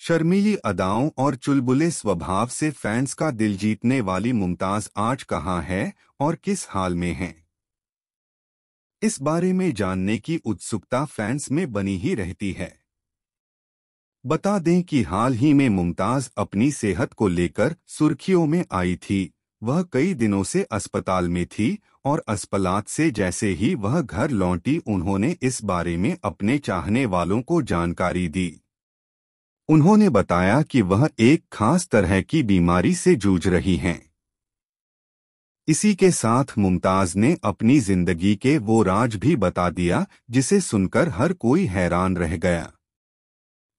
शर्मीली अदाओं और चुलबुले स्वभाव से फैंस का दिल जीतने वाली मुमताज आज कहाँ है और किस हाल में है, इस बारे में जानने की उत्सुकता फैंस में बनी ही रहती है। बता दें कि हाल ही में मुमताज अपनी सेहत को लेकर सुर्खियों में आई थी। वह कई दिनों से अस्पताल में थी और अस्पताल से जैसे ही वह घर लौटी, उन्होंने इस बारे में अपने चाहने वालों को जानकारी दी। उन्होंने बताया कि वह एक खास तरह की बीमारी से जूझ रही हैं। इसी के साथ मुमताज ने अपनी जिंदगी के वो राज भी बता दिया जिसे सुनकर हर कोई हैरान रह गया।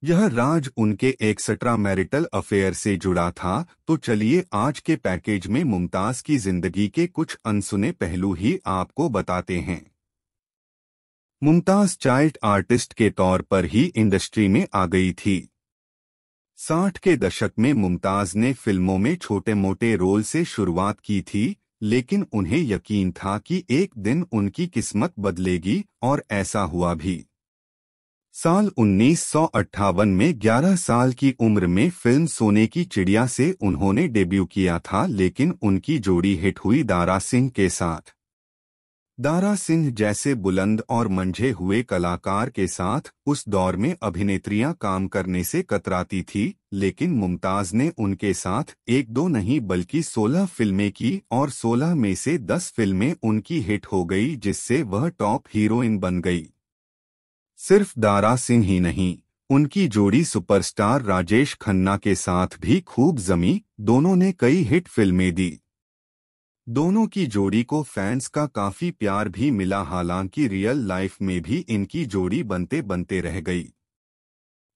यह राज उनके एक्स्ट्रा मैरिटल अफेयर से जुड़ा था। तो चलिए आज के पैकेज में मुमताज की जिंदगी के कुछ अनसुने पहलू ही आपको बताते हैं। मुमताज चाइल्ड आर्टिस्ट के तौर पर ही इंडस्ट्री में आ गई थी। 60 के दशक में मुमताज ने फिल्मों में छोटे मोटे रोल से शुरुआत की थी, लेकिन उन्हें यकीन था कि एक दिन उनकी किस्मत बदलेगी और ऐसा हुआ भी। साल 1958 में 11 साल की उम्र में फिल्म सोने की चिड़िया से उन्होंने डेब्यू किया था, लेकिन उनकी जोड़ी हिट हुई दारा सिंह के साथ। दारा सिंह जैसे बुलंद और मंझे हुए कलाकार के साथ उस दौर में अभिनेत्रियां काम करने से कतराती थी, लेकिन मुमताज ने उनके साथ एक दो नहीं बल्कि 16 फिल्में की और 16 में से 10 फिल्में उनकी हिट हो गई, जिससे वह टॉप हीरोइन बन गई। सिर्फ दारा सिंह ही नहीं, उनकी जोड़ी सुपरस्टार राजेश खन्ना के साथ भी खूब जमी। दोनों ने कई हिट फिल्में दी। दोनों की जोड़ी को फैंस का काफी प्यार भी मिला, हालांकि रियल लाइफ में भी इनकी जोड़ी बनते बनते रह गई।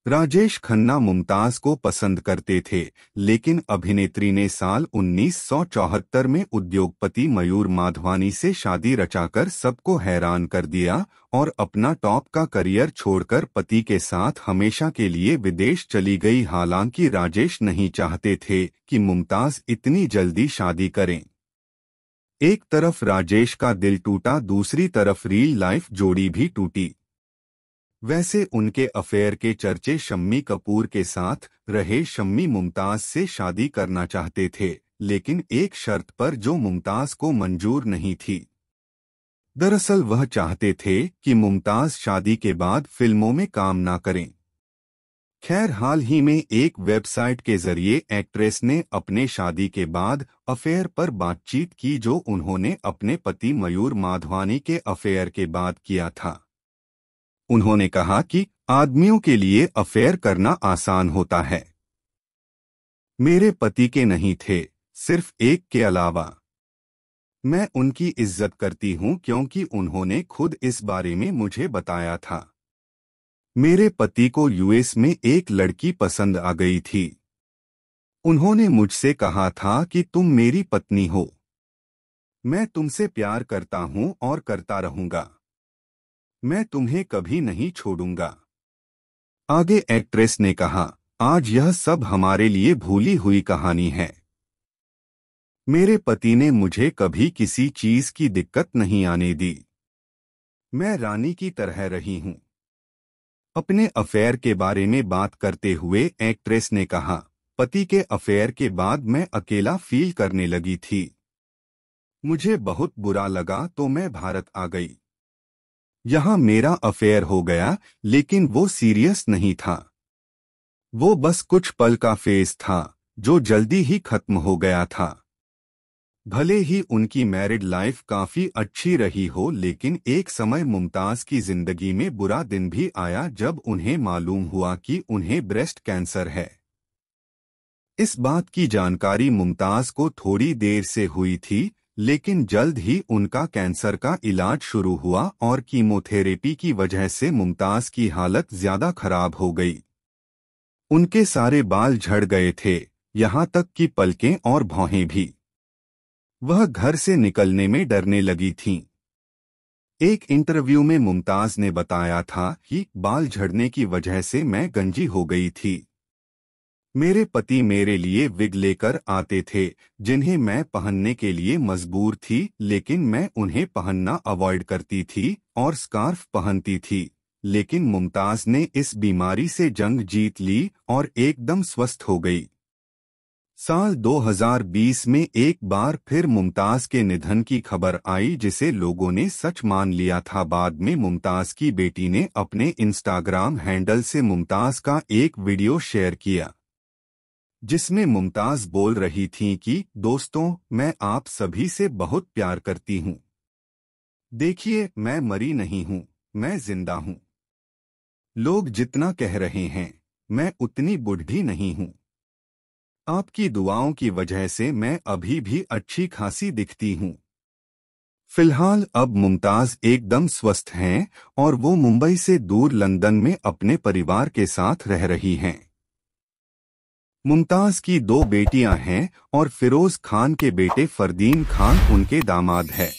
राजेश खन्ना मुमताज को पसंद करते थे, लेकिन अभिनेत्री ने साल 1974 में उद्योगपति मयूर माधवानी से शादी रचाकर सबको हैरान कर दिया और अपना टॉप का करियर छोड़कर पति के साथ हमेशा के लिए विदेश चली गई। हालांकि राजेश नहीं चाहते थे कि मुमताज इतनी जल्दी शादी करें। एक तरफ राजेश का दिल टूटा, दूसरी तरफ रियल लाइफ जोड़ी भी टूटी। वैसे उनके अफेयर के चर्चे शम्मी कपूर के साथ रहे। शम्मी मुमताज से शादी करना चाहते थे, लेकिन एक शर्त पर जो मुमताज को मंजूर नहीं थी। दरअसल वह चाहते थे कि मुमताज शादी के बाद फिल्मों में काम ना करें। खैर, हाल ही में एक वेबसाइट के जरिए एक्ट्रेस ने अपने शादी के बाद अफेयर पर बातचीत की, जो उन्होंने अपने पति मयूर माधवानी के अफेयर के बाद किया था। उन्होंने कहा कि आदमियों के लिए अफेयर करना आसान होता है। मेरे पति के नहीं थे, सिर्फ एक के अलावा। मैं उनकी इज्जत करती हूं क्योंकि उन्होंने खुद इस बारे में मुझे बताया था। मेरे पति को यूएस में एक लड़की पसंद आ गई थी। उन्होंने मुझसे कहा था कि तुम मेरी पत्नी हो। मैं तुमसे प्यार करता हूं और करता रहूंगा। मैं तुम्हें कभी नहीं छोड़ूंगा। आगे एक्ट्रेस ने कहा, आज यह सब हमारे लिए भूली हुई कहानी है। मेरे पति ने मुझे कभी किसी चीज की दिक्कत नहीं आने दी। मैं रानी की तरह रही हूं। अपने अफेयर के बारे में बात करते हुए एक्ट्रेस ने कहा, पति के अफेयर के बाद मैं अकेला फील करने लगी थी। मुझे बहुत बुरा लगा तो मैं भारत आ गई। यहाँ मेरा अफेयर हो गया, लेकिन वो सीरियस नहीं था। वो बस कुछ पल का फेज था जो जल्दी ही खत्म हो गया था। भले ही उनकी मैरिड लाइफ काफी अच्छी रही हो, लेकिन एक समय मुमताज की जिंदगी में बुरा दिन भी आया जब उन्हें मालूम हुआ कि उन्हें ब्रेस्ट कैंसर है। इस बात की जानकारी मुमताज को थोड़ी देर से हुई थी, लेकिन जल्द ही उनका कैंसर का इलाज शुरू हुआ और कीमोथेरेपी की वजह से मुमताज की हालत ज्यादा खराब हो गई। उनके सारे बाल झड़ गए थे, यहाँ तक कि पलकें और भौहें भी। वह घर से निकलने में डरने लगी थीं। एक इंटरव्यू में मुमताज ने बताया था कि बाल झड़ने की वजह से मैं गंजी हो गई थी। मेरे पति मेरे लिए विग लेकर आते थे, जिन्हें मैं पहनने के लिए मजबूर थी, लेकिन मैं उन्हें पहनना अवॉइड करती थी और स्कार्फ पहनती थी। लेकिन मुमताज ने इस बीमारी से जंग जीत ली और एकदम स्वस्थ हो गई। साल 2020 में एक बार फिर मुमताज के निधन की खबर आई, जिसे लोगों ने सच मान लिया था। बाद में मुमताज की बेटी ने अपने इंस्टाग्राम हैंडल से मुमताज का एक वीडियो शेयर किया, जिसमें मुमताज बोल रही थीं कि दोस्तों, मैं आप सभी से बहुत प्यार करती हूँ। देखिए, मैं मरी नहीं हूँ, मैं जिंदा हूँ। लोग जितना कह रहे हैं, मैं उतनी बूढ़ी नहीं हूँ। आपकी दुआओं की वजह से मैं अभी भी अच्छी खासी दिखती हूँ। फिलहाल अब मुमताज एकदम स्वस्थ हैं और वो मुंबई से दूर लंदन में अपने परिवार के साथ रह रही हैं। मुमताज की 2 बेटियां हैं और फिरोज खान के बेटे फरदीन खान उनके दामाद है।